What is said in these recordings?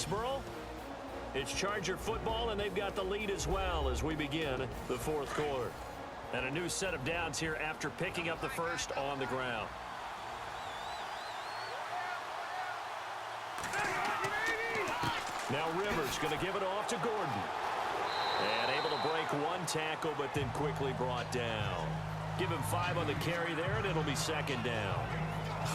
Foxborough. It's Charger football, and they've got the lead as well as we begin the fourth quarter. And a new set of downs here after picking up the first on the ground. Now Rivers going to give it off to Gordon. And able to break one tackle, but then quickly brought down. Give him 5 on the carry there, and it'll be second down.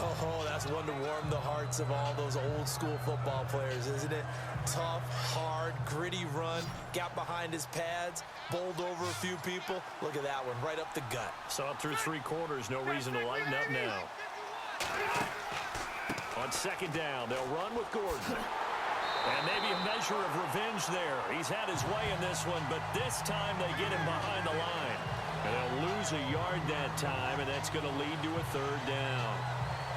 Oh, that's one to warm the hearts of all those old school football players, isn't it? Tough, hard, gritty run, got behind his pads, bowled over a few people. Look at that one, right up the gut. Saw it through 3 quarters, no reason to lighten up now. On second down, they'll run with Gordon. And maybe a measure of revenge there. He's had his way in this one, but this time they get him behind the line. And they'll lose a yard that time, and that's going to lead to a third down.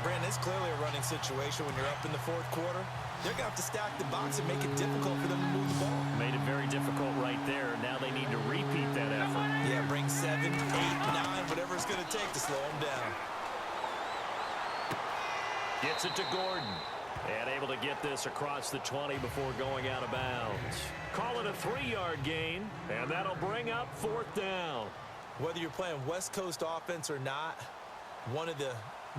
Brandon, it's clearly a running situation when you're up in the fourth quarter. They're going to have to stack the box and make it difficult for them to move the ball. Made it very difficult right there. Now they need to repeat that effort. Yeah, bring 7, 8, 9, whatever it's going to take to slow them down. Gets it to Gordon. And able to get this across the 20 before going out of bounds. Call it a 3-yard gain, and that'll bring up fourth down. Whether you're playing West Coast offense or not, one of the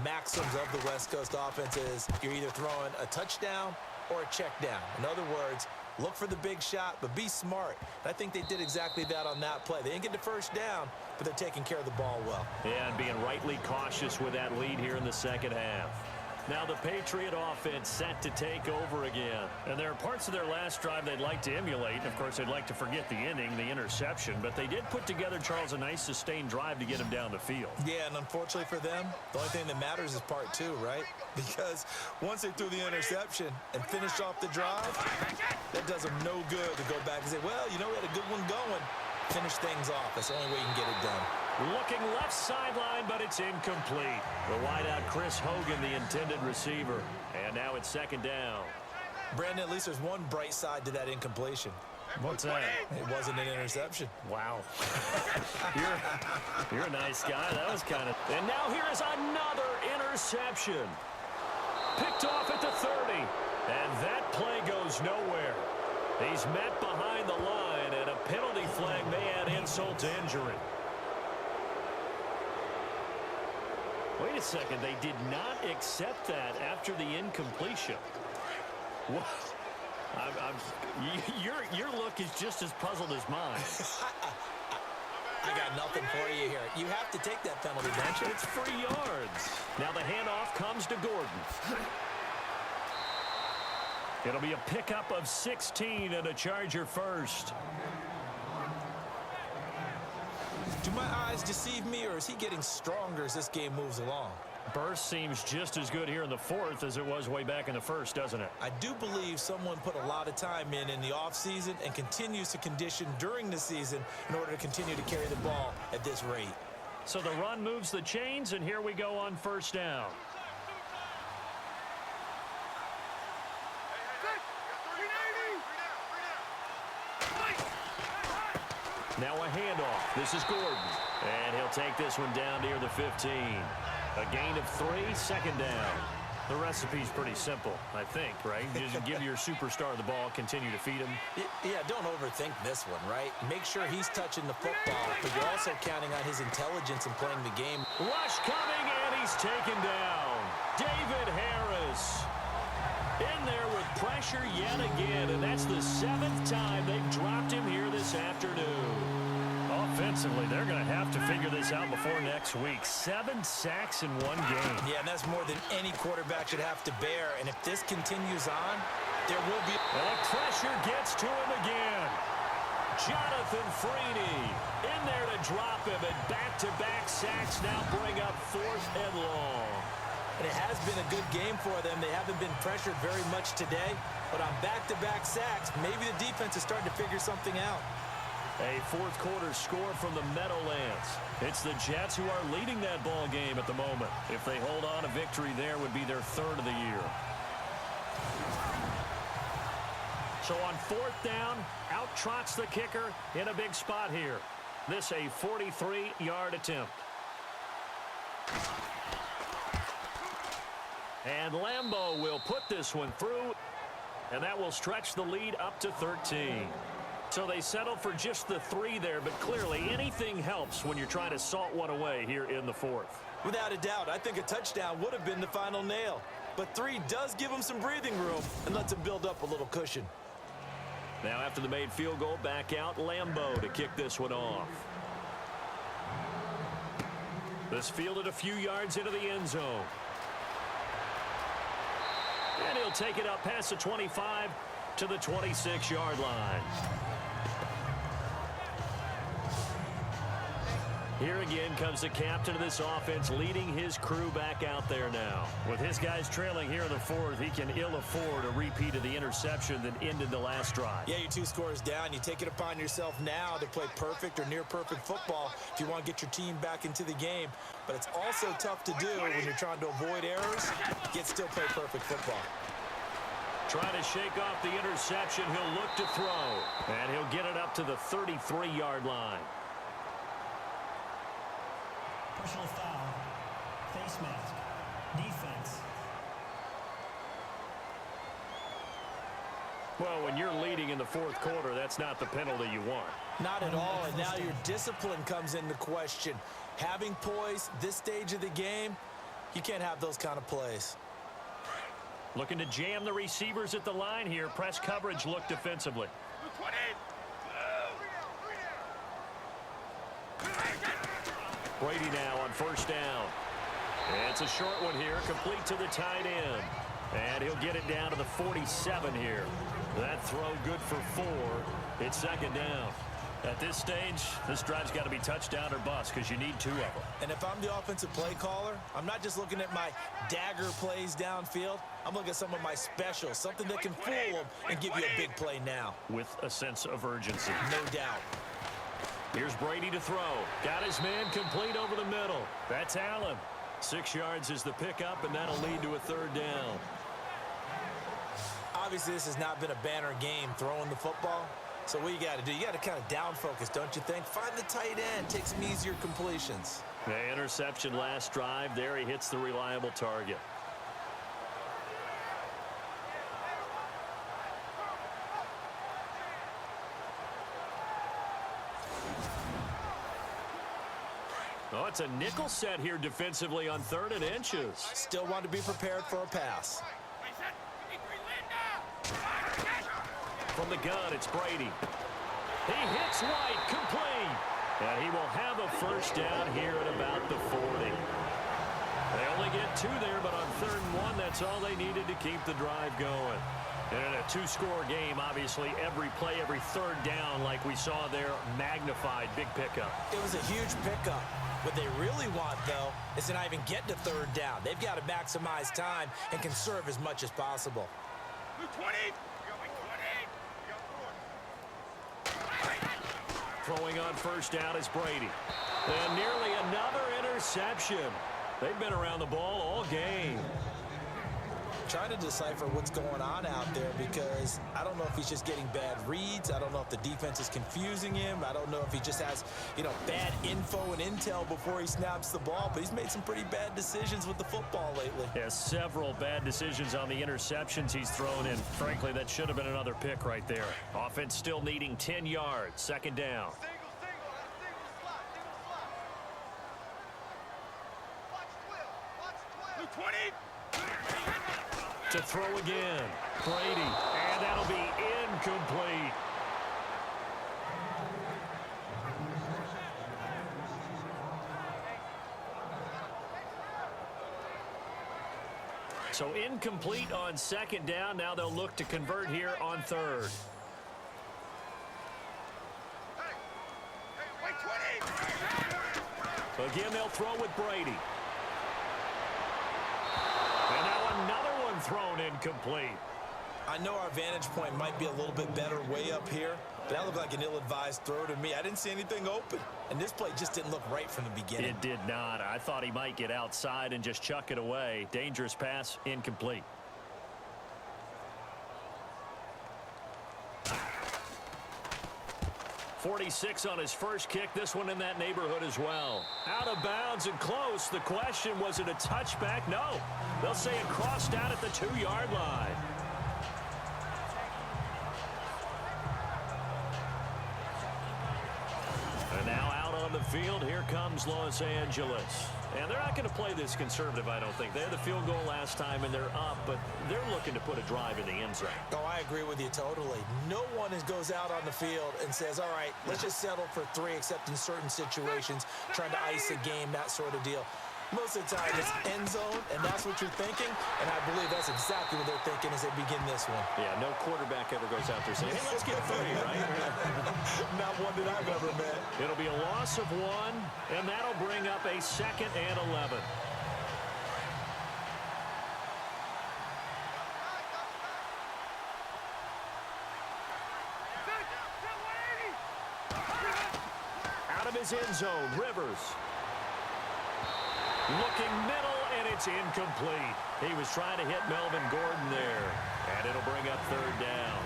maxims of the West Coast offense is you're either throwing a touchdown or a check down. In other words, look for the big shot, but be smart. And I think they did exactly that on that play. They didn't get the first down, but they're taking care of the ball well. Yeah, and being rightly cautious with that lead here in the second half. Now the Patriot offense set to take over again. And there are parts of their last drive they'd like to emulate. Of course, they'd like to forget the inning, the interception. But they did put together, Charles, a nice sustained drive to get him down the field. Yeah, and unfortunately for them, the only thing that matters is part 2, right? Because once they threw the interception and finished off the drive, that does them no good to go back and say, well, you know, we had a good one going. Finish things off. That's the only way you can get it done. Looking left sideline, but it's incomplete. The wideout, Chris Hogan, the intended receiver. And now it's second down. Brandon, at least there's one bright side to that incompletion. What's that? It wasn't an interception. Wow. you're a nice guy. That was kind of... And now here is another interception. Picked off at the 30. And that play goes nowhere. He's met behind the line, and a penalty flag may add insult to injury. Wait a second. They did not accept that after the incompletion. What? Your look is just as puzzled as mine. I got nothing for you here. You have to take that penalty, don't you? It's 3 yards. Now the handoff comes to Gordon. It'll be a pickup of 16 and a Charger first. Do my eyes deceive me, or is he getting stronger as this game moves along? Burst seems just as good here in the fourth as it was way back in the first, doesn't it? I do believe someone put a lot of time in the offseason and continues to condition during the season in order to continue to carry the ball at this rate. So the run moves the chains, and here we go on first down. Now a handoff. This is Gordon. And he'll take this one down near the 15. A gain of 3, second down. The recipe's pretty simple, I think, right? Just give your superstar the ball, continue to feed him. Yeah, don't overthink this one, right? Make sure he's touching the football, but you're also counting on his intelligence in playing the game. Rush coming, and he's taken down. David Harris in there with pressure yet again, and that's the 7th time they've dropped him here this afternoon. Offensively, they're going to have to figure this out before next week. 7 sacks in one game. Yeah, and that's more than any quarterback should have to bear. And if this continues on, there will be... And the pressure gets to him again. Jonathan Freeney in there to drop him, and back-to-back sacks now bring up 4th and long. And it has been a good game for them. They haven't been pressured very much today. But on back-to-back sacks, maybe the defense is starting to figure something out. A fourth quarter score from the Meadowlands. It's the Jets who are leading that ball game at the moment. If they hold on, a victory there would be their 3rd of the year. So on 4th down, out trots the kicker in a big spot here. This a 43-yard attempt. And Lambeau will put this one through. And that will stretch the lead up to 13. So they settle for just the 3 there, but clearly anything helps when you're trying to salt one away here in the 4th. Without a doubt, I think a touchdown would have been the final nail. But 3 does give them some breathing room and lets them build up a little cushion. Now after the made field goal, back out Lambeau to kick this one off. This fielded a few yards into the end zone. And he'll take it up past the 25 to the 26-yard line. Here again comes the captain of this offense, leading his crew back out there now. With his guys trailing here in the 4th, he can ill afford a repeat of the interception that ended the last drive. Yeah, you're 2 scores down. You take it upon yourself now to play perfect or near-perfect football if you want to get your team back into the game. But it's also tough to do when you're trying to avoid errors, yet still play perfect football. Trying to shake off the interception, he'll look to throw. And he'll get it up to the 33-yard line. Personal foul, face mask, defense. Well, when you're leading in the 4th quarter, that's not the penalty you want. Not at all, and now your discipline comes into question. Having poise this stage of the game, you can't have those kind of plays. Looking to jam the receivers at the line here. Press coverage look defensively. Brady now on 1st down. It's a short one here, complete to the tight end. And he'll get it down to the 47 here. That throw good for 4. It's 2nd down. At this stage, this drive's got to be touchdown or bust because you need 2 of them. And if I'm the offensive play caller, I'm not just looking at my dagger plays downfield. I'm looking at some of my specials, something that can fool them and give you a big play now. With a sense of urgency. No doubt. Here's Brady to throw. Got his man complete over the middle. That's Allen. 6 yards is the pickup, and that'll lead to a 3rd down. Obviously, this has not been a banner game throwing the football. So what you got to do, you got to kind of down focus, don't you think? Find the tight end, take some easier completions. The interception last drive. There he hits the reliable target. Oh, it's a nickel set here defensively on 3rd and inches. Still want to be prepared for a pass. From the gun, it's Brady. He hits White, complete. And he will have a 1st down here at about the 40. They only get 2 there, but on 3rd and 1, that's all they needed to keep the drive going. And in a 2-score game, obviously, every play, every 3rd down, like we saw there, magnified, big pickup. It was a huge pickup. What they really want, though, is to not even get to 3rd down. They've got to maximize time and conserve as much as possible. 20. Throwing on 1st down is Brady. And nearly another interception. They've been around the ball all game. Trying to decipher what's going on out there because I don't know if he's just getting bad reads. I don't know if the defense is confusing him. I don't know if he just has, bad info and intel before he snaps the ball. But he's made some pretty bad decisions with the football lately. Yeah, several bad decisions on the interceptions he's thrown in. Frankly, that should have been another pick right there. Offense still needing 10 yards. 2nd down. To throw again. Brady. And that'll be incomplete. So incomplete on 2nd down. Now they'll look to convert here on 3rd. Again, they'll throw with Brady. And now another one thrown incomplete. I know our vantage point might be a little bit better way up here, but that looked like an ill-advised throw to me. I didn't see anything open, and this play just didn't look right from the beginning. It did not. I thought he might get outside and just chuck it away. Dangerous pass, incomplete. .46 on his first kick. This one in that neighborhood as well. Out of bounds and close. The question, was it a touchback? No. They'll say it crossed out at the 2-yard line. on the field. Here comes Los Angeles. And they're not going to play this conservative, I don't think. They had the field goal last time, and they're up, but they're looking to put a drive in the end zone. Oh, I agree with you totally. No one goes out on the field and says, all right, let's just settle for 3, except in certain situations, trying to ice a game, that sort of deal. Most of the time, it's end zone, and that's what you're thinking, and I believe that's exactly what they're thinking as they begin this one. Yeah, no quarterback ever goes out there saying, hey, let's get 3, right? Not one that I've ever met. It'll be a loss of 1, and that'll bring up a 2nd and 11. Out of his end zone, Rivers. Looking middle, and it's incomplete. He was trying to hit Melvin Gordon there, and it'll bring up 3rd down.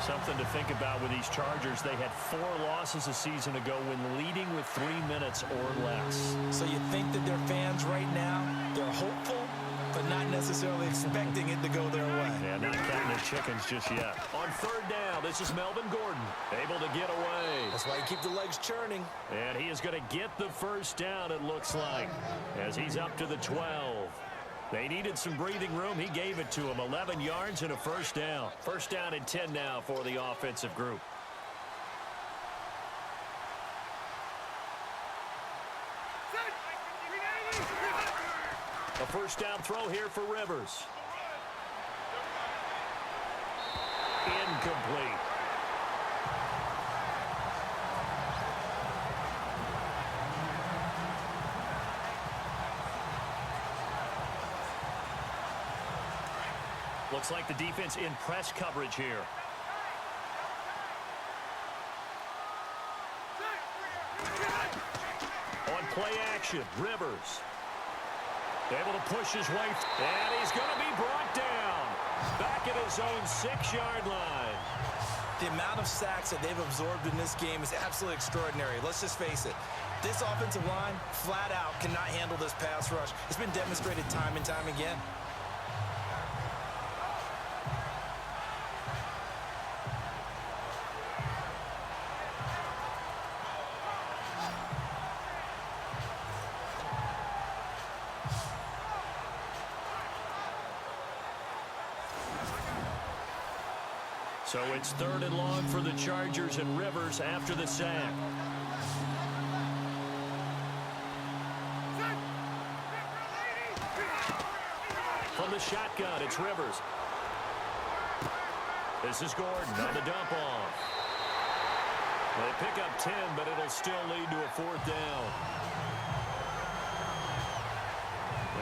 Something to think about with these Chargers. They had 4 losses a season ago when leading with 3 minutes or less. So you think that their fans right now, they're hopeful, but not necessarily expecting it to go their way. Yeah, not counting their chickens just yet. On 3rd down, this is Melvin Gordon, able to get away. That's why you keep the legs churning. And he is going to get the 1st down, it looks like, as he's up to the 12. They needed some breathing room. He gave it to him. 11 yards and a 1st down. 1st down and 10 now for the offensive group. A 1st down throw here for Rivers. Incomplete. Looks like the defense in press coverage here. On play action, Rivers. Able to push his way, and he's going to be brought down. Back at his own 6-yard line. The amount of sacks that they've absorbed in this game is absolutely extraordinary. Let's just face it. This offensive line, flat out, cannot handle this pass rush. It's been demonstrated time and time again. So it's 3rd and long for the Chargers, and Rivers after the sack. From the shotgun, it's Rivers. This is Gordon on the dump off. They pick up 10, but it'll still lead to a 4th down.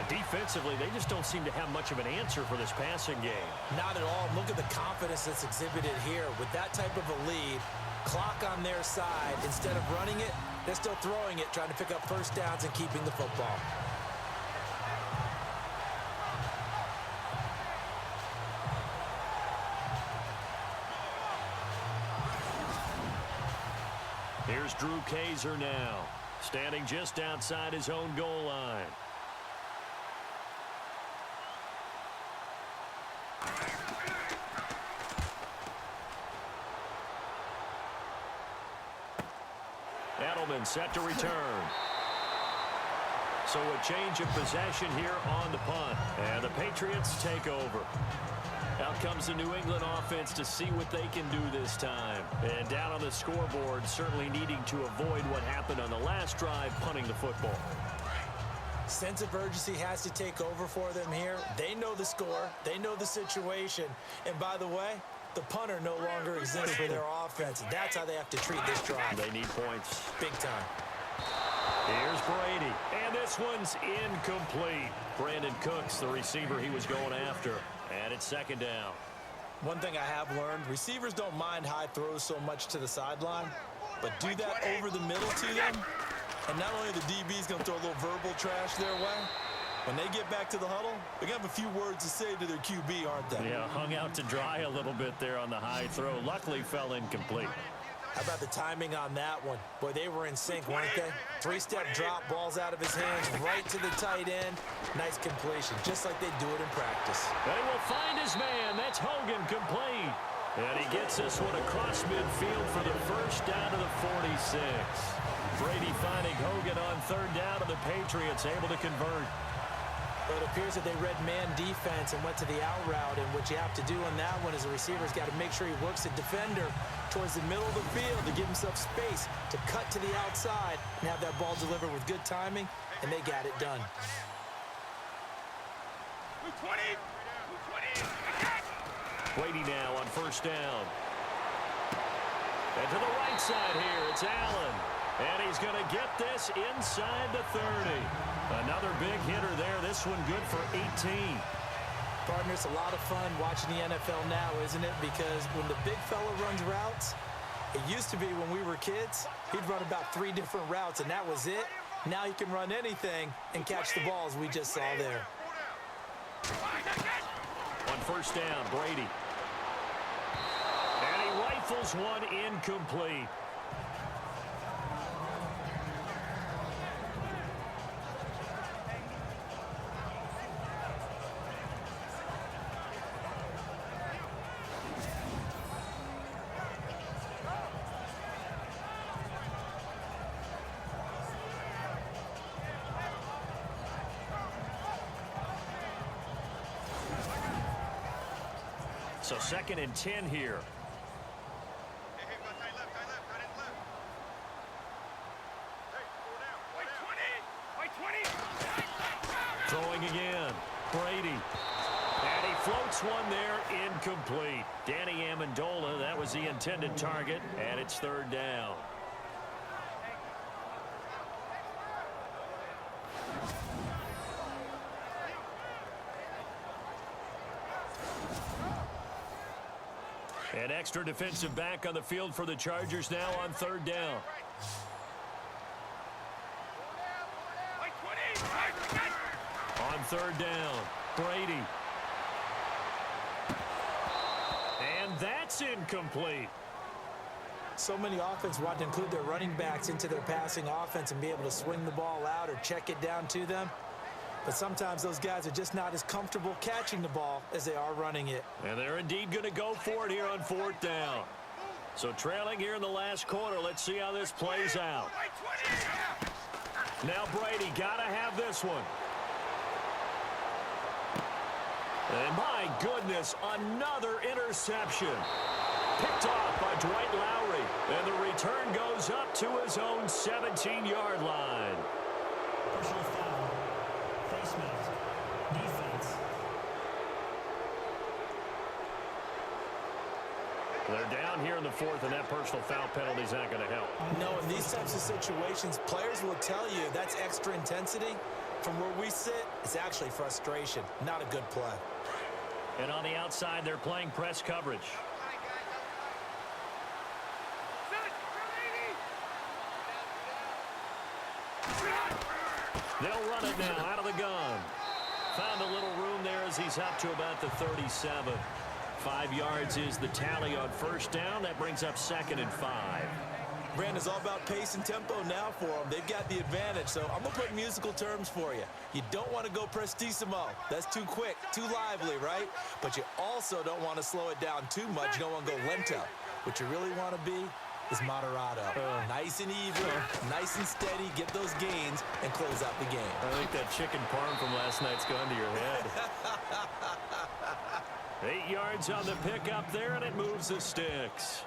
Defensively, they just don't seem to have much of an answer for this passing game. Not at all. Look at the confidence that's exhibited here. With that type of a lead, clock on their side, instead of running it, they're still throwing it, trying to pick up 1st downs and keeping the football. Here's Drew Kaiser now, standing just outside his own goal line. Edelman set to return. So a change of possession here on the punt. And the Patriots take over. Out comes the New England offense to see what they can do this time. And down on the scoreboard, certainly needing to avoid what happened on the last drive, punting the football. Sense of urgency has to take over for them here. They know the score. They know the situation. And by the way, the punter no longer exists for their offense. That's how they have to treat this drive. They need points. Big time. Here's Brady. And this one's incomplete. Brandon Cooks, the receiver he was going after. And it's 2nd down. One thing I have learned, receivers don't mind high throws so much to the sideline, but do that over the middle to them, and not only the DB's going to throw a little verbal trash their way, when they get back to the huddle, they're going to have a few words to say to their QB, aren't they? Yeah, hung out to dry a little bit there on the high throw. Luckily fell incomplete. How about the timing on that one? Boy, they were in sync, weren't they? 3-step drop, balls out of his hands, right to the tight end. Nice completion, just like they do it in practice. They will find his man. That's Hogan complete. And he gets this one across midfield for the first down to the 46. Brady finding Hogan on third down, and the Patriots able to convert. Well, it appears that they read man defense and went to the out route, and what you have to do on that one is the receiver's got to make sure he works the defender towards the middle of the field to give himself space to cut to the outside and have that ball delivered with good timing, and they got it done. 20. Brady now on first down. And to the right side here, it's Allen. And he's going to get this inside the 30. Another big hitter there. This one good for 18. Partner, it's a lot of fun watching the NFL now, isn't it? Because when the big fella runs routes, it used to be when we were kids, he'd run about 3 different routes, and that was it. Now he can run anything and catch the balls we just saw there. On first down, Brady. And he rifles one incomplete. So 2nd and 10 here. Throwing again. Brady. And he floats one there, incomplete. Danny Amendola, that was the intended target, and it's 3rd down. An extra defensive back on the field for the Chargers now on 3rd down. On 3rd down, Brady. And that's incomplete. So many offenses want to include their running backs into their passing offense and be able to swing the ball out or check it down to them. But sometimes those guys are just not as comfortable catching the ball as they are running it. And they're indeed going to go for it here on 4th down. So trailing here in the last quarter. Let's see how this plays out. Now Brady got to have this one. And my goodness, another interception. Picked off by Dwight Lowry. And the return goes up to his own 17-yard line. Personal foul. Face mask. Defense. They're down here in the 4th, and that personal foul penalty is not going to help. No, in these types of situations, players will tell you that's extra intensity. From where we sit, it's actually frustration, not a good play. And on the outside, they're playing press coverage. They'll run it now out of the gun. Found a little room there as he's up to about the 37. 5 yards is the tally on first down. That brings up 2nd and 5. Brandon, it's all about pace and tempo now for them. They've got the advantage, so I'm going to put musical terms for you. You don't want to go prestissimo. That's too quick, too lively, right? But you also don't want to slow it down too much. You don't want to go lento. What you really want to be is moderato. Nice and even, nice and steady, get those gains, and close out the game. I think that chicken parm from last night's gone to your head. 8 yards on the pickup there, and it moves the sticks.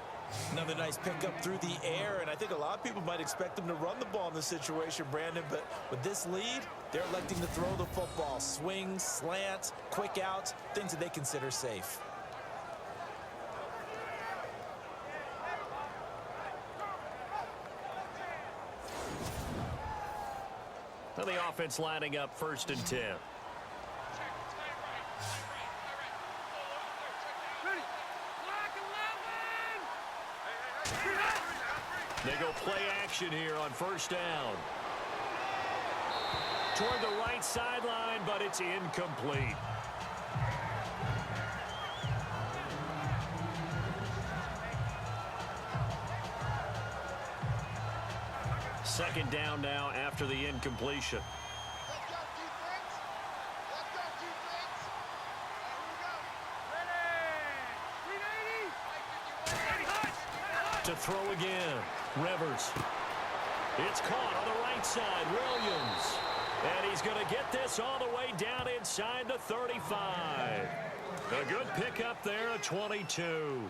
Another nice pickup through the air, and I think a lot of people might expect them to run the ball in this situation, Brandon, but with this lead, they're electing to throw the football. Swings, slants, quick outs, things that they consider safe. Well, the offense lining up 1st and 10. They go play action here on first down. Toward the right sideline, but it's incomplete. Second down now after the incompletion. To throw again. Rivers. It's caught on the right side. Williams. And he's going to get this all the way down inside the 35. A good pickup there, a 22.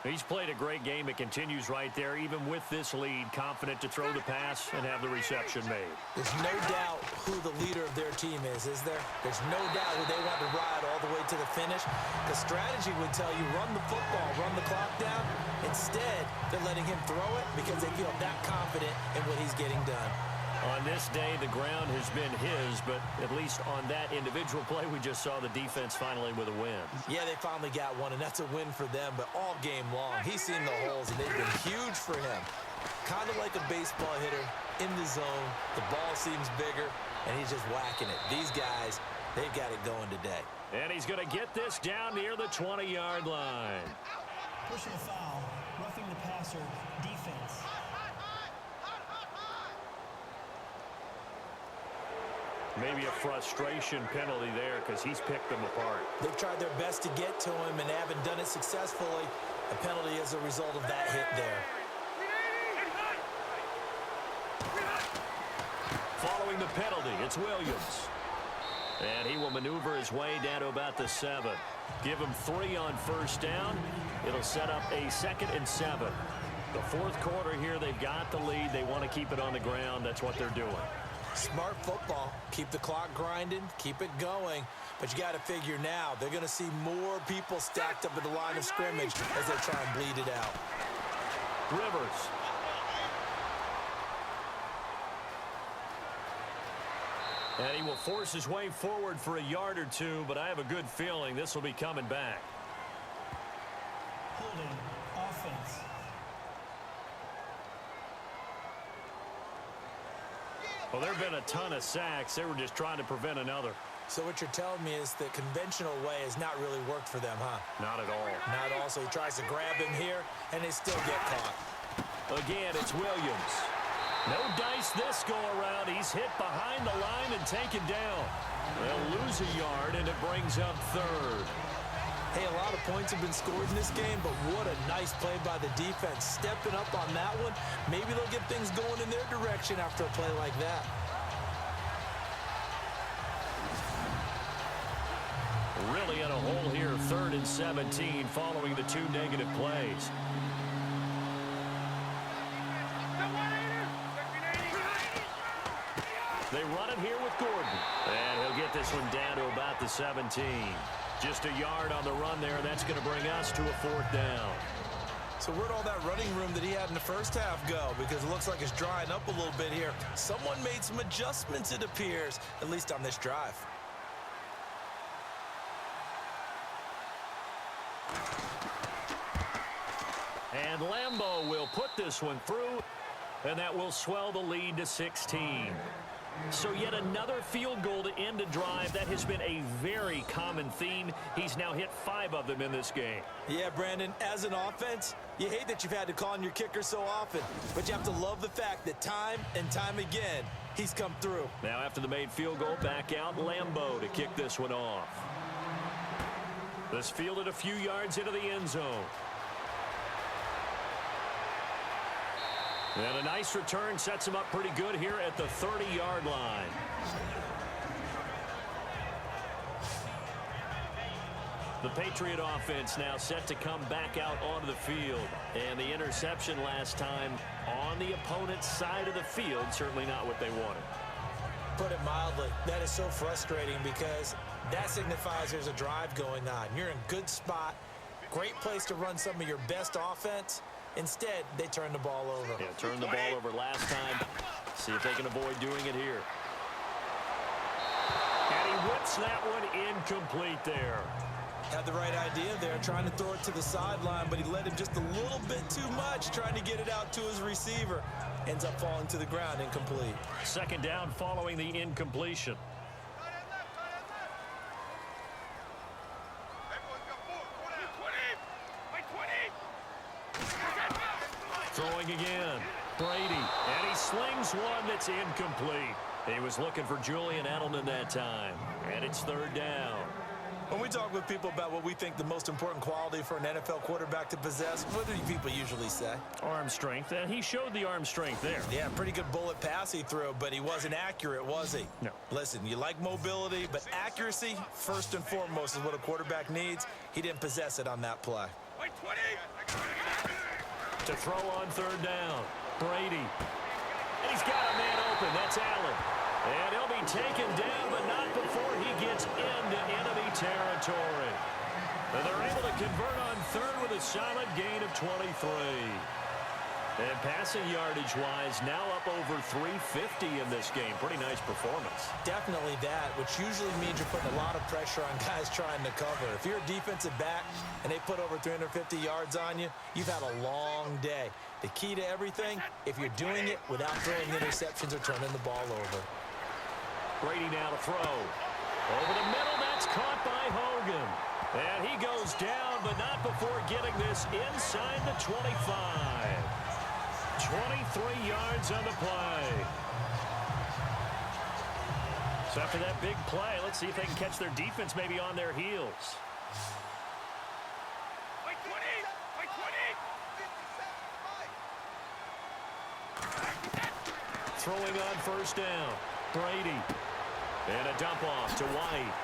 He's played a great game. It continues right there, even with this lead, confident to throw the pass and have the reception made. There's no doubt who the leader of their team is there? There's no doubt who they want to ride all the way to the finish. The strategy would tell you run the football, run the clock down. Instead, they're letting him throw it because they feel that confident in what he's getting done. On this day, the ground has been his, but at least on that individual play, we just saw the defense finally with a win. Yeah, they finally got one, and that's a win for them, but all game long, he's seen the holes, and they've been huge for him. Kind of like a baseball hitter in the zone. The ball seems bigger, and he's just whacking it. These guys, they've got it going today. And he's going to get this down near the 20-yard line. Personal foul, roughing the passer, defense. Maybe a frustration penalty there because he's picked them apart. They've tried their best to get to him and haven't done it successfully. A penalty as a result of that hit there. Following the penalty, it's Williams. And he will maneuver his way down to about the 7. Give him 3 on first down. It'll set up a 2nd and 7. The fourth quarter here, they've got the lead. They want to keep it on the ground. That's what they're doing. Smart football. Keep the clock grinding. Keep it going. But you got to figure now, they're going to see more people stacked up at the line of scrimmage as they try and bleed it out. Rivers. And he will force his way forward for a yard or two, but I have a good feeling this will be coming back. Holding, offense. Well, there have been a ton of sacks. They were just trying to prevent another. So what you're telling me is the conventional way has not really worked for them, huh? Not at all. Not at all. So he tries to grab him here, and they still get caught. Again, it's Williams. No dice this go-around. He's hit behind the line and taken down. They'll lose a yard, and it brings up 3rd. Hey, a lot of points have been scored in this game, but what a nice play by the defense. Stepping up on that one, maybe they'll get things going in their direction after a play like that. Really in a hole here, 3rd and 17 following the 2 negative plays. They run it here with Gordon. And he'll get this one down to about the 17. Just a yard on the run there. That's going to bring us to a 4th down. So where'd all that running room that he had in the first half go? Because it looks like it's drying up a little bit here. Someone made some adjustments, it appears, at least on this drive. And Lambeau will put this one through, and that will swell the lead to 16. So yet another field goal to end a drive. That has been a very common theme. He's now hit 5 of them in this game. Yeah, Brandon, as an offense, you hate that you've had to call on your kicker so often, but you have to love the fact that time and time again, he's come through. Now after the made field goal, back out Lambeau to kick this one off. This fielded a few yards into the end zone. And a nice return sets him up pretty good here at the 30-yard line. The Patriot offense now set to come back out onto the field. And the interception last time on the opponent's side of the field, certainly not what they wanted. Put it mildly, that is so frustrating because that signifies there's a drive going on. You're in a good spot, great place to run some of your best offense. Instead, they turn the ball over. Yeah, turned the ball over last time. See if they can avoid doing it here. And he whips that one incomplete there. Had the right idea there, trying to throw it to the sideline, but he let him just a little bit too much, trying to get it out to his receiver. Ends up falling to the ground, incomplete. 2nd down following the incompletion. Throwing again. Brady. And he slings one that's incomplete. He was looking for Julian Edelman that time. And it's 3rd down. When we talk with people about what we think the most important quality for an NFL quarterback to possess, what do people usually say? Arm strength, and he showed the arm strength there. Yeah, pretty good bullet pass he threw, but he wasn't accurate, was he? No. Listen, you like mobility, but accuracy, first and foremost, is what a quarterback needs. He didn't possess it on that play. To throw on third down, Brady. And he's got a man open. That's Allen. And he'll be taken down, but not before he gets into enemy territory. And they're able to convert on third with a solid gain of 23. And passing yardage-wise, now up over 350 in this game. Pretty nice performance. Definitely that, which usually means you're putting a lot of pressure on guys trying to cover. If you're a defensive back and they put over 350 yards on you, you've had a long day. The key to everything, if you're doing it without throwing interceptions or turning the ball over. Brady now to throw. Over the middle, that's caught by Hogan. And he goes down, but not before getting this inside the 25. 23 yards on the play. So after that big play, let's see if they can catch their defense maybe on their heels. Throwing on first down, Brady. And a dump off to White.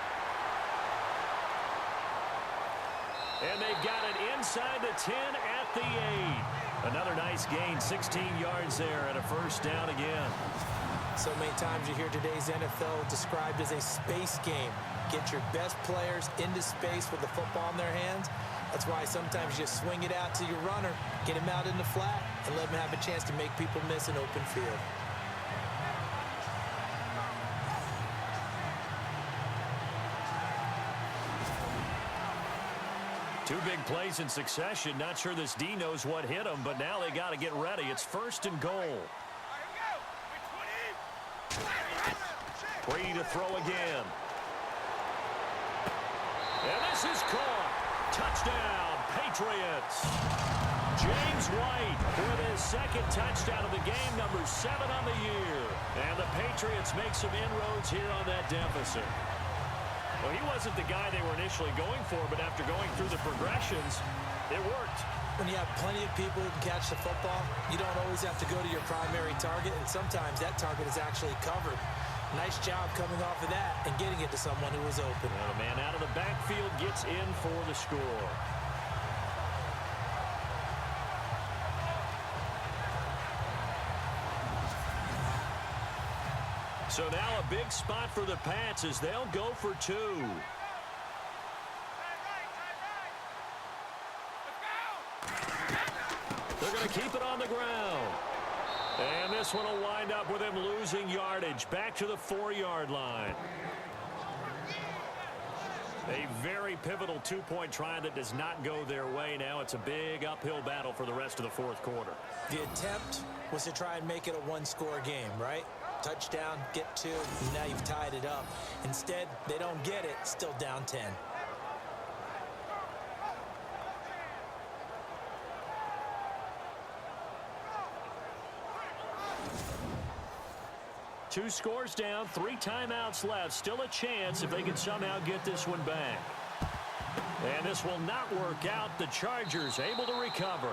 And they've got it inside the 10 at the 8. Another nice gain, 16 yards there and a first down again. So many times you hear today's NFL described as a space game. Get your best players into space with the football in their hands. That's why sometimes you swing it out to your runner, get him out in the flat, and let him have a chance to make people miss an open field. Two big plays in succession. Not sure this D knows what hit him, but now they got to get ready. It's first and goal. Brady to throw again. And this is caught. Touchdown, Patriots. James White with his second touchdown of the game, number 7 on the year. And the Patriots make some inroads here on that deficit. Well, he wasn't the guy they were initially going for, but after going through the progressions, it worked. When you have plenty of people who can catch the football, you don't always have to go to your primary target, and sometimes that target is actually covered. Nice job coming off of that and getting it to someone who was open. Well, a man out of the backfield gets in for the score. So now a big spot for the Pats as they'll go for 2. They're going to keep it on the ground. And this one will wind up with him losing yardage back to the 4-yard line. A very pivotal 2-point try that does not go their way. Now it's a big uphill battle for the rest of the fourth quarter. The attempt was to try and make it a one-score game, right? Touchdown, get 2, and now you've tied it up. Instead, they don't get it, still down 10. Two scores down, 3 timeouts left. Still a chance if they can somehow get this one back. And this will not work out. The Chargers able to recover.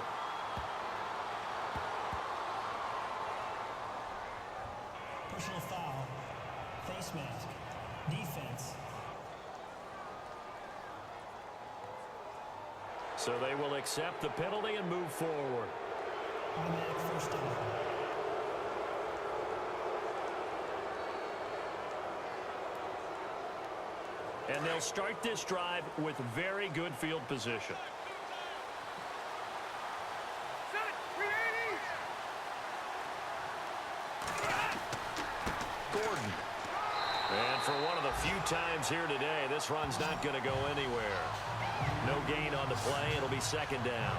Personal foul. Face mask. Defense. So they will accept the penalty and move forward. Automatic first down. And they'll start this drive with very good field position. Gordon. And for one of the few times here today, this run's not going to go anywhere. No gain on the play. It'll be second down.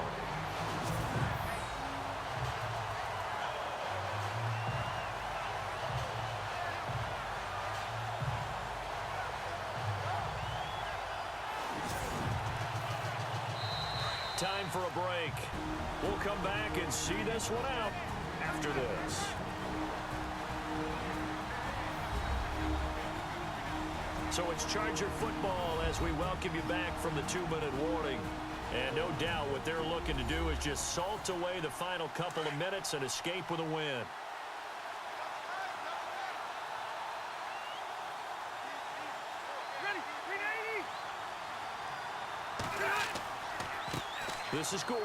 Time for a break. We'll come back and see this one out after this. So it's Charger football as we welcome you back from the 2-minute warning. And no doubt what they're looking to do is just salt away the final couple of minutes and escape with a win. This is Gordon.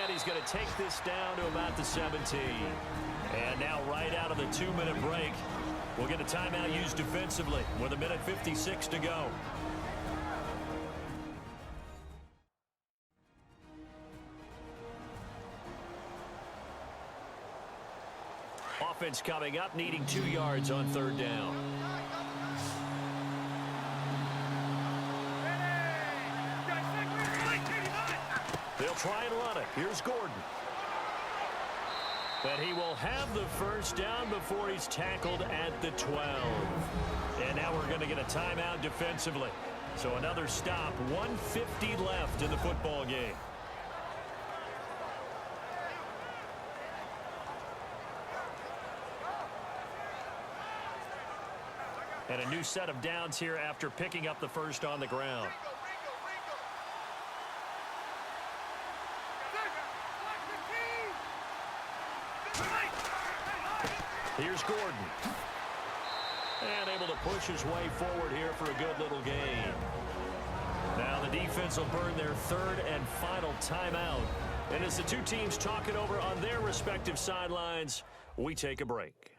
And he's going to take this down to about the 17. And now right out of the 2-minute break, we'll get a timeout used defensively with 1:56 to go. Offense coming up, needing 2 yards on 3rd down. They'll try and run it. Here's Gordon. And he will have the first down before he's tackled at the 12. And now we're going to get a timeout defensively. So another stop, 1:50 left in the football game. And a new set of downs here after picking up the first on the ground. Here's Gordon. And able to push his way forward here for a good little gain. Now the defense will burn their 3rd and final timeout. And as the two teams talk it over on their respective sidelines, we take a break.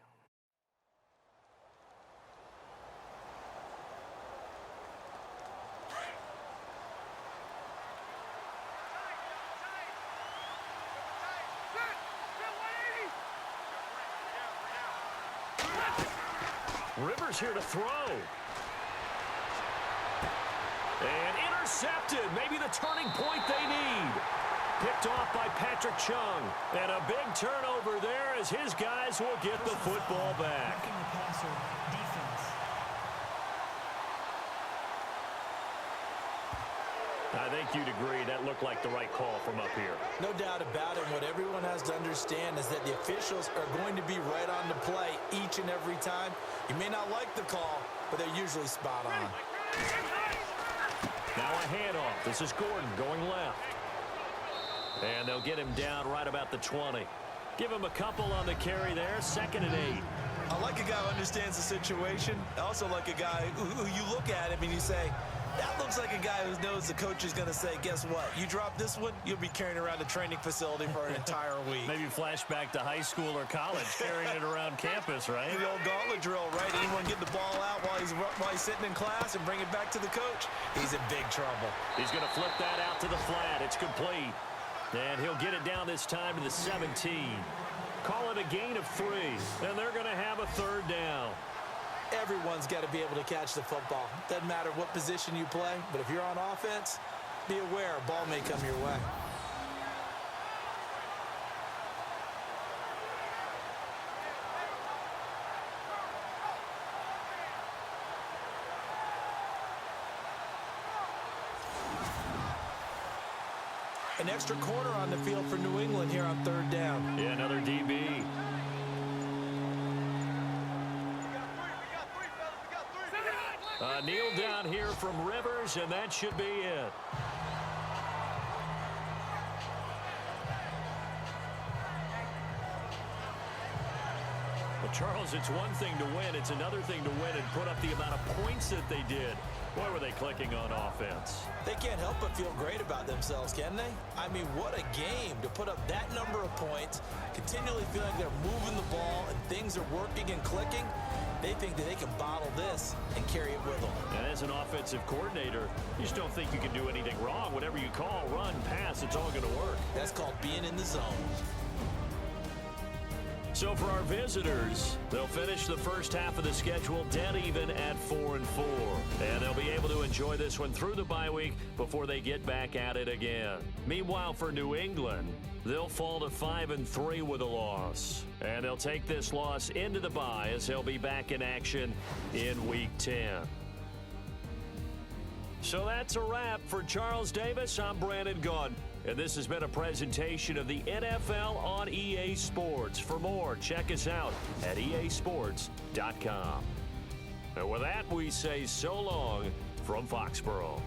Rivers here to throw. And intercepted. Maybe the turning point they need. Picked off by Patrick Chung. And a big turnover there as his guys will get the football back. I think you'd agree that looked like the right call from up here. No doubt about it. What everyone has to understand is that the officials are going to be right on the play each and every time. You may not like the call, but they're usually spot on. Now a handoff. This is Gordon going left. And they'll get him down right about the 20. Give him a couple on the carry there. 2nd and 8. I like a guy who understands the situation. I also like a guy who you look at him and you say, that looks like a guy who knows the coach is going to say, guess what? You drop this one, you'll be carrying around the training facility for an entire week. Maybe flashback to high school or college, carrying it around campus, right? The old gauntlet drill, right? Anyone get the ball out while he's sitting in class and bring it back to the coach? He's in big trouble. He's going to flip that out to the flat. It's complete. And he'll get it down this time to the 17. Call it a gain of 3. And they're going to have a 3rd down. Everyone's got to be able to catch the football. Doesn't matter what position you play, but if you're on offense, be aware a ball may come your way. An extra corner on the field for New England here on 3rd down. Yeah, another DB. Kneel down here from Rivers, and that should be it. Well, Charles, it's one thing to win. It's another thing to win and put up the amount of points that they did. Boy, were they clicking on offense. They can't help but feel great about themselves, can they? I mean, what a game to put up that number of points, continually feeling like they're moving the ball and things are working and clicking. They think that they can bottle this and carry it with them. And as an offensive coordinator, you just don't think you can do anything wrong. Whatever you call, run, pass, it's all going to work. That's called being in the zone. So for our visitors, they'll finish the first half of the schedule dead even at 4-4. And they'll be able to enjoy this one through the bye week before they get back at it again. Meanwhile, for New England, they'll fall to 5-3 with a loss. And they'll take this loss into the bye as they'll be back in action in Week 10. So that's a wrap for Charles Davis. I'm Brandon Gaudin. And this has been a presentation of the NFL on EA Sports. For more, check us out at easports.com. And with that, we say so long from Foxborough.